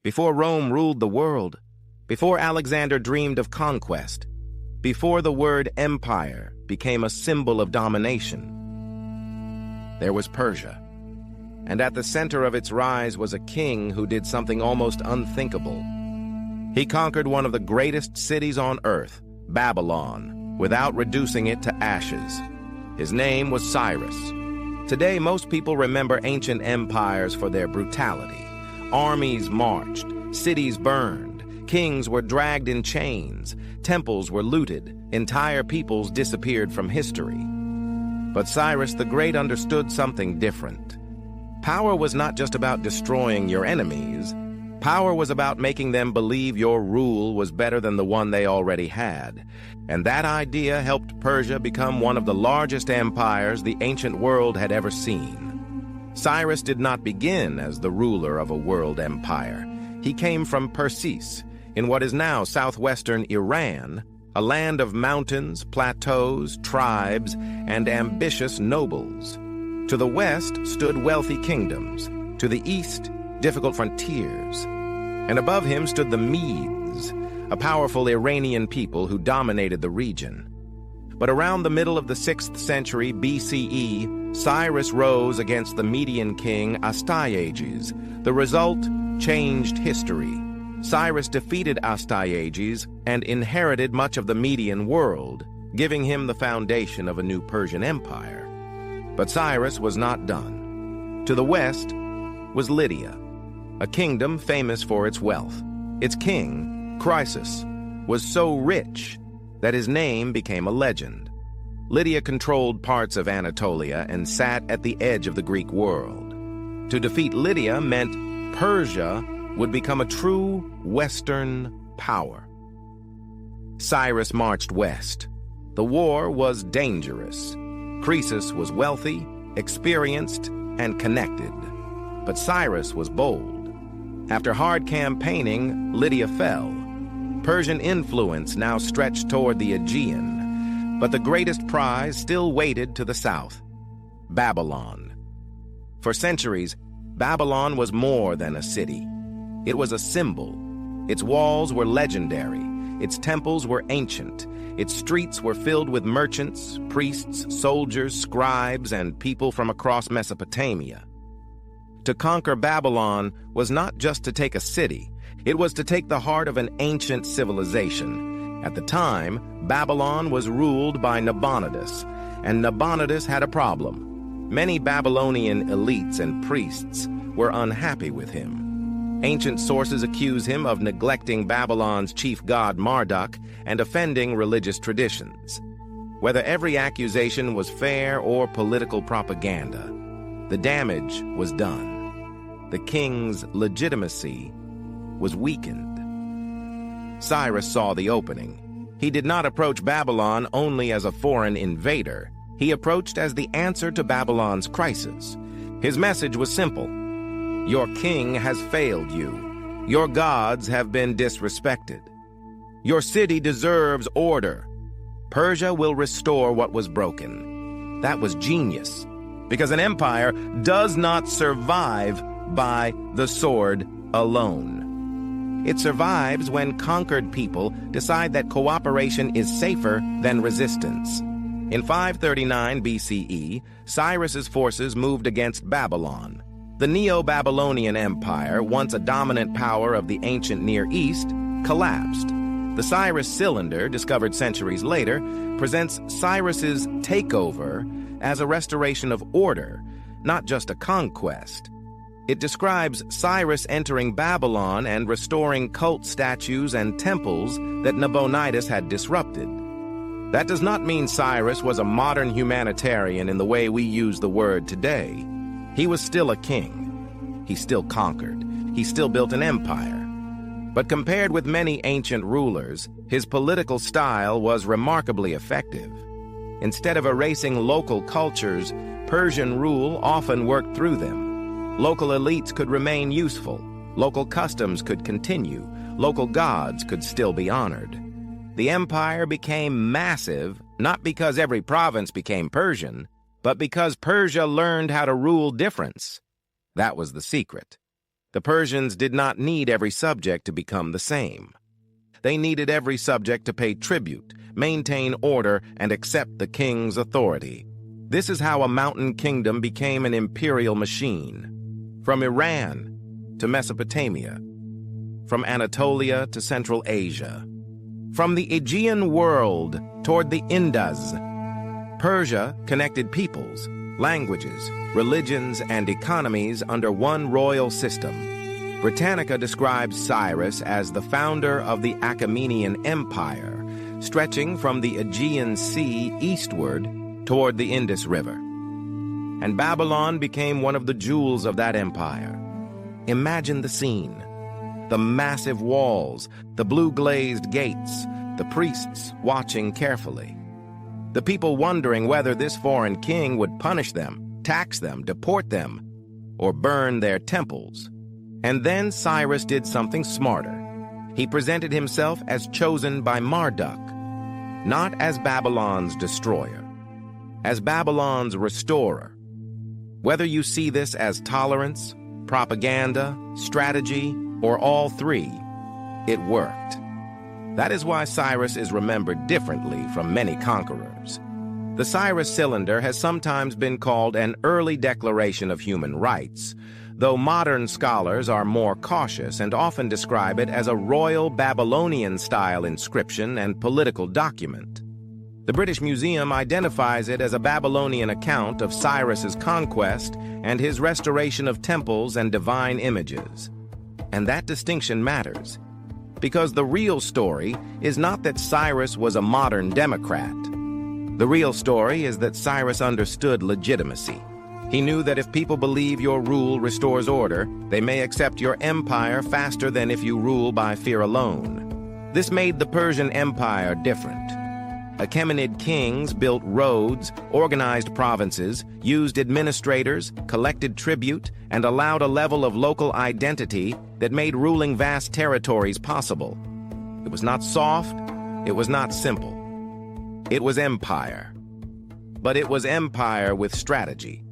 before Rome ruled the world, before Alexander dreamed of conquest, before the word empire became a symbol of domination. There was Persia, and at the center of its rise was a king who did something almost unthinkable. He conquered one of the greatest cities on earth, Babylon, without reducing it to ashes. His name was Cyrus. Today, most people remember ancient empires for their brutality. Armies marched, cities burned, kings were dragged in chains, temples were looted, entire peoples disappeared from history. But Cyrus the Great understood something different. Power was not just about destroying your enemies. Power was about making them believe your rule was better than the one they already had. And that idea helped Persia become one of the largest empires the ancient world had ever seen. Cyrus did not begin as the ruler of a world empire. He came from Persis, in what is now southwestern Iran, a land of mountains, plateaus, tribes, and ambitious nobles. To the west stood wealthy kingdoms, to the east, difficult frontiers. And above him stood the Medes, a powerful Iranian people who dominated the region. But around the middle of the 6th century BCE, Cyrus rose against the Median king Astyages. The result changed history. Cyrus defeated Astyages and inherited much of the Median world, giving him the foundation of a new Persian Empire. But Cyrus was not done. To the west was Lydia, a kingdom famous for its wealth. Its king, Cyrus, was so rich that his name became a legend. Lydia controlled parts of Anatolia and sat at the edge of the Greek world. To defeat Lydia meant Persia would become a true Western power. Cyrus marched west. The war was dangerous. Croesus was wealthy, experienced, and connected. But Cyrus was bold. After hard campaigning, Lydia fell. Persian influence now stretched toward the Aegean, but the greatest prize still waited to the south: Babylon. For centuries, Babylon was more than a city. It was a symbol. Its walls were legendary. Its temples were ancient. Its streets were filled with merchants, priests, soldiers, scribes, and people from across Mesopotamia. To conquer Babylon was not just to take a city. It was to take the heart of an ancient civilization. At the time, Babylon was ruled by Nabonidus, and Nabonidus had a problem. Many Babylonian elites and priests were unhappy with him. Ancient sources accuse him of neglecting Babylon's chief god Marduk and offending religious traditions. Whether every accusation was fair or political propaganda, the damage was done. The king's legitimacy was weakened. Cyrus saw the opening. He did not approach Babylon only as a foreign invader. He approached as the answer to Babylon's crisis. His message was simple: your king has failed you. Your gods have been disrespected. Your city deserves order. Persia will restore what was broken. That was genius, because an empire does not survive by the sword alone. It survives when conquered people decide that cooperation is safer than resistance. In 539 BCE, Cyrus's forces moved against Babylon. The Neo-Babylonian Empire, once a dominant power of the ancient Near East, collapsed. The Cyrus Cylinder, discovered centuries later, presents Cyrus's takeover as a restoration of order, not just a conquest. It describes Cyrus entering Babylon and restoring cult statues and temples that Nabonidus had disrupted. That does not mean Cyrus was a modern humanitarian in the way we use the word today. He was still a king. He still conquered. He still built an empire. But compared with many ancient rulers, his political style was remarkably effective. Instead of erasing local cultures, Persian rule often worked through them. Local elites could remain useful. Local customs could continue. Local gods could still be honored. The empire became massive, not because every province became Persian, but because Persia learned how to rule difference. That was the secret. The Persians did not need every subject to become the same. They needed every subject to pay tribute, maintain order, and accept the king's authority. This is how a mountain kingdom became an imperial machine. From Iran to Mesopotamia, from Anatolia to Central Asia, from the Aegean world toward the Indus, Persia connected peoples, languages, religions, and economies under one royal system. Britannica describes Cyrus as the founder of the Achaemenid Empire, stretching from the Aegean Sea eastward toward the Indus River. And Babylon became one of the jewels of that empire. Imagine the scene. The massive walls, the blue-glazed gates, the priests watching carefully. The people wondering whether this foreign king would punish them, tax them, deport them, or burn their temples. And then Cyrus did something smarter. He presented himself as chosen by Marduk, not as Babylon's destroyer, as Babylon's restorer. Whether you see this as tolerance, propaganda, strategy, or all three, it worked. That is why Cyrus is remembered differently from many conquerors. The Cyrus Cylinder has sometimes been called an early declaration of human rights, though modern scholars are more cautious and often describe it as a royal Babylonian-style inscription and political document. The British Museum identifies it as a Babylonian account of Cyrus's conquest and his restoration of temples and divine images. And that distinction matters, because the real story is not that Cyrus was a modern democrat. The real story is that Cyrus understood legitimacy. He knew that if people believe your rule restores order, they may accept your empire faster than if you rule by fear alone. This made the Persian Empire different. Achaemenid kings built roads, organized provinces, used administrators, collected tribute, and allowed a level of local identity that made ruling vast territories possible. It was not soft, it was not simple. It was empire. But it was empire with strategy.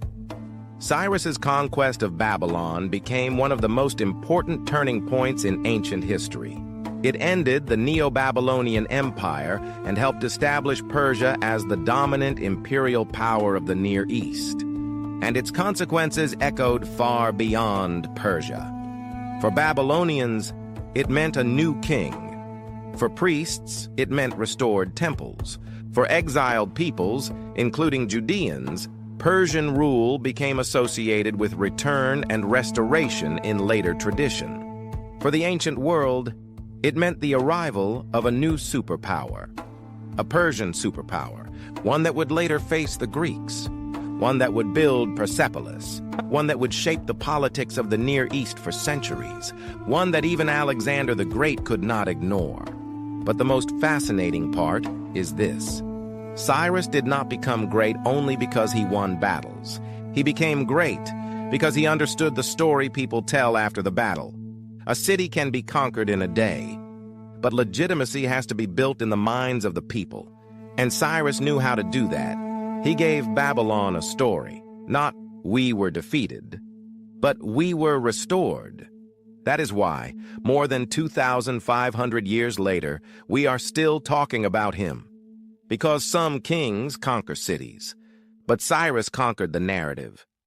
Cyrus's conquest of Babylon became one of the most important turning points in ancient history. It ended the Neo-Babylonian Empire and helped establish Persia as the dominant imperial power of the Near East. And its consequences echoed far beyond Persia. For Babylonians, it meant a new king. For priests, it meant restored temples. For exiled peoples, including Judeans, Persian rule became associated with return and restoration in later tradition. For the ancient world, it meant the arrival of a new superpower, a Persian superpower, one that would later face the Greeks, one that would build Persepolis, one that would shape the politics of the Near East for centuries, one that even Alexander the Great could not ignore. But the most fascinating part is this. Cyrus did not become great only because he won battles. He became great because he understood the story people tell after the battle. A city can be conquered in a day, but legitimacy has to be built in the minds of the people. And Cyrus knew how to do that. He gave Babylon a story, not "we were defeated," but "we were restored." That is why, more than 2,500 years later, we are still talking about him. Because some kings conquer cities, but Cyrus conquered the narrative.